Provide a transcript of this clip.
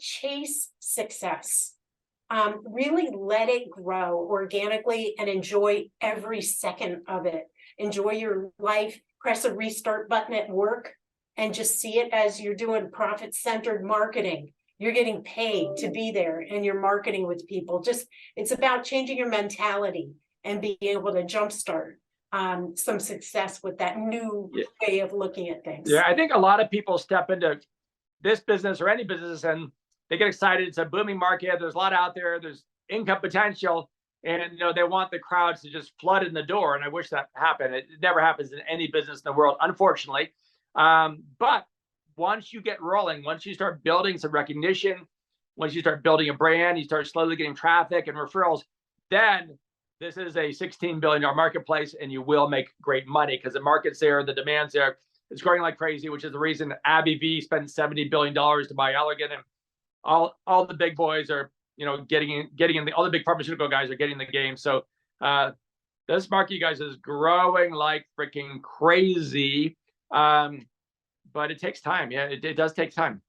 chase success. Really let it grow organically and enjoy every second of it. Enjoy your life, press a restart button at work, and just see it as you're doing profit-centered marketing. You're getting paid to be there and you're marketing with people. Just, it's about changing your mentality and being able to jumpstart some success with that new way of looking at things. Yeah, I think a lot of people step into this business or any business and they get excited. It's a booming market. There's a lot out there. There's income potential. And, they want the crowds to just flood in the door. And I wish that happened. It never happens in any business in the world, unfortunately. But once you get rolling, once you start building some recognition, once you start building a brand, you start slowly getting traffic and referrals, then this is a $16 billion marketplace and you will make great money because the market's there, the demand's there. It's growing like crazy, which is the reason AbbVie spent $70 billion to buy Allergan, and all the big boys are, getting in. All the big pharmaceutical guys are getting the game. So this market, you guys, is growing like freaking crazy. But it takes time. Yeah, it does take time.